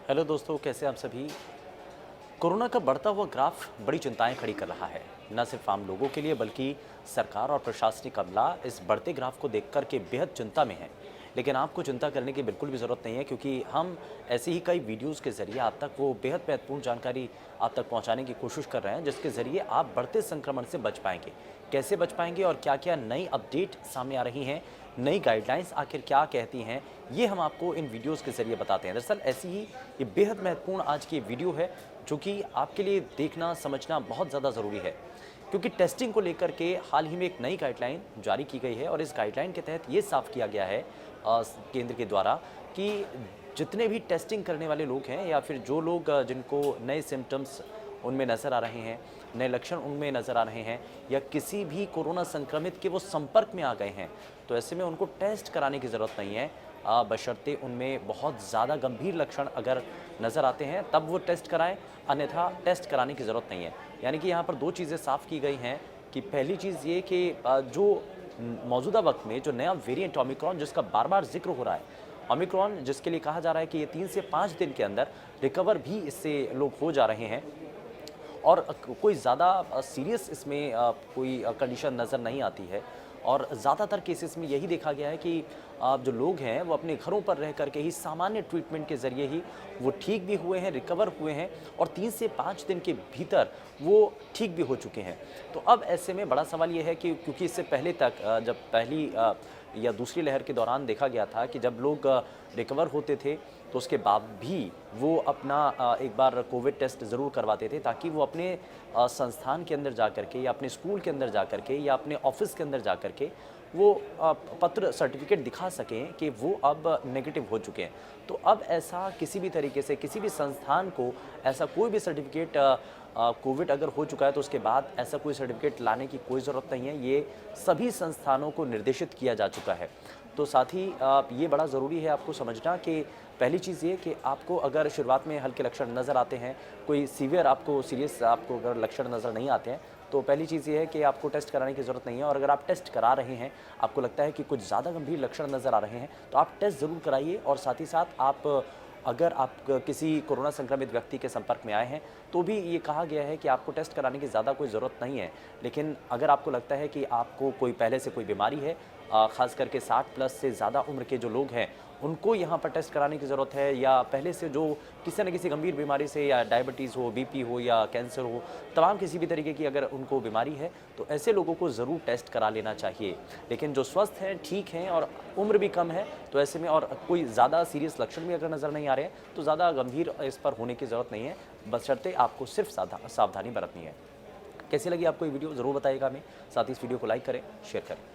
Hello दोस्तों, कैसे आप सभी। कोरोना का बढ़ता हुआ ग्राफ बड़ी चिंताएं खड़ी कर रहा है, न सिर्फ आम लोगों के लिए बल्कि सरकार और प्रशासनिक अमला इस बढ़ते ग्राफ को देख कर के बेहद चिंता में है। लेकिन आपको चिंता करने की बिल्कुल भी ज़रूरत नहीं है, क्योंकि हम ऐसी ही कई वीडियोस के ज़रिए आप तक वो बेहद महत्वपूर्ण जानकारी आप तक पहुंचाने की कोशिश कर रहे हैं, जिसके ज़रिए आप बढ़ते संक्रमण से बच पाएंगे। कैसे बच पाएंगे और क्या क्या नई अपडेट सामने आ रही हैं, नई गाइडलाइंस आखिर क्या कहती हैं, ये हम आपको इन वीडियोस के ज़रिए बताते हैं। दरअसल ऐसी ही ये बेहद महत्वपूर्ण आज की वीडियो है, जो कि आपके लिए देखना समझना बहुत ज़्यादा ज़रूरी है, क्योंकि टेस्टिंग को लेकर के हाल ही में एक नई गाइडलाइन जारी की गई है और इस गाइडलाइन के तहत ये साफ किया गया है केंद्र के द्वारा कि जितने भी टेस्टिंग करने वाले लोग हैं या फिर जो लोग जिनको नए सिम्टम्स उनमें नज़र आ रहे हैं, नए लक्षण उनमें नज़र आ रहे हैं, या किसी भी कोरोना संक्रमित के वो संपर्क में आ गए हैं, तो ऐसे में उनको टेस्ट कराने की ज़रूरत नहीं है। बशर्ते उनमें बहुत ज़्यादा गंभीर लक्षण अगर नज़र आते हैं तब वो टेस्ट कराएं, अन्यथा टेस्ट कराने की ज़रूरत नहीं है। यानी कि यहाँ पर दो चीज़ें साफ़ की गई हैं कि पहली चीज़ ये कि जो मौजूदा वक्त में जो नया वेरिएंट ओमिक्रॉन, जिसका बार बार जिक्र हो रहा है, ओमिक्रॉन जिसके लिए कहा जा रहा है कि ये 3 से 5 दिन के अंदर रिकवर भी इससे लोग हो जा रहे हैं और कोई ज़्यादा सीरियस इसमें कोई कंडीशन नज़र नहीं आती है। और ज़्यादातर केसेस में यही देखा गया है कि जो लोग हैं वो अपने घरों पर रह करके ही सामान्य ट्रीटमेंट के ज़रिए ही वो ठीक भी हुए हैं, रिकवर हुए हैं और 3 से 5 दिन के भीतर वो ठीक भी हो चुके हैं। तो अब ऐसे में बड़ा सवाल ये है कि क्योंकि इससे पहले तक जब पहली या दूसरी लहर के दौरान देखा गया था कि जब लोग रिकवर होते थे तो उसके बाद भी वो अपना एक बार कोविड टेस्ट ज़रूर करवाते थे, ताकि वो अपने संस्थान के अंदर जा कर के या अपने स्कूल के अंदर जा कर के या अपने ऑफिस के अंदर जा कर के वो पत्र सर्टिफिकेट दिखा सकें कि वो अब नेगेटिव हो चुके हैं। तो अब ऐसा किसी भी तरीके से किसी भी संस्थान को ऐसा कोई भी सर्टिफिकेट कोविड अगर हो चुका है तो उसके बाद ऐसा कोई सर्टिफिकेट लाने की कोई ज़रूरत नहीं है। ये सभी संस्थानों को निर्देशित किया जा चुका है। तो साथ ही ये बड़ा ज़रूरी है आपको समझना कि पहली चीज़ ये कि आपको अगर शुरुआत में हल्के लक्षण नज़र आते हैं, कोई सीरियस आपको अगर लक्षण नज़र नहीं आते हैं, तो पहली चीज़ ये है कि आपको टेस्ट कराने की ज़रूरत नहीं है। और अगर आप टेस्ट करा रहे हैं, आपको लगता है कि कुछ ज़्यादा गंभीर लक्षण नज़र आ रहे हैं, तो आप टेस्ट ज़रूर कराइए। और साथ ही साथ अगर आप किसी कोरोना संक्रमित व्यक्ति के संपर्क में आए हैं, तो भी ये कहा गया है कि आपको टेस्ट कराने की ज़्यादा कोई ज़रूरत नहीं है। लेकिन अगर आपको लगता है कि आपको कोई पहले से कोई बीमारी है, ख़ास करके 60 प्लस से ज़्यादा उम्र के जो लोग हैं, उनको यहाँ पर टेस्ट कराने की ज़रूरत है, या पहले से जो किसी न किसी गंभीर बीमारी से, या डायबिटीज़ हो, बीपी हो या कैंसर हो, तमाम किसी भी तरीके की अगर उनको बीमारी है, तो ऐसे लोगों को ज़रूर टेस्ट करा लेना चाहिए। लेकिन जो स्वस्थ हैं, ठीक हैं और उम्र भी कम है, तो ऐसे में और कोई ज़्यादा सीरियस लक्षण भी अगर नज़र नहीं आ रहे हैं, तो ज़्यादा गंभीर इस पर होने की ज़रूरत नहीं है, बशर्ते आपको सिर्फ सावधानी बरतनी है। कैसी लगी आपको ये वीडियो, ज़रूर बताइएगा हमें। साथ ही इस वीडियो को लाइक करें, शेयर करें।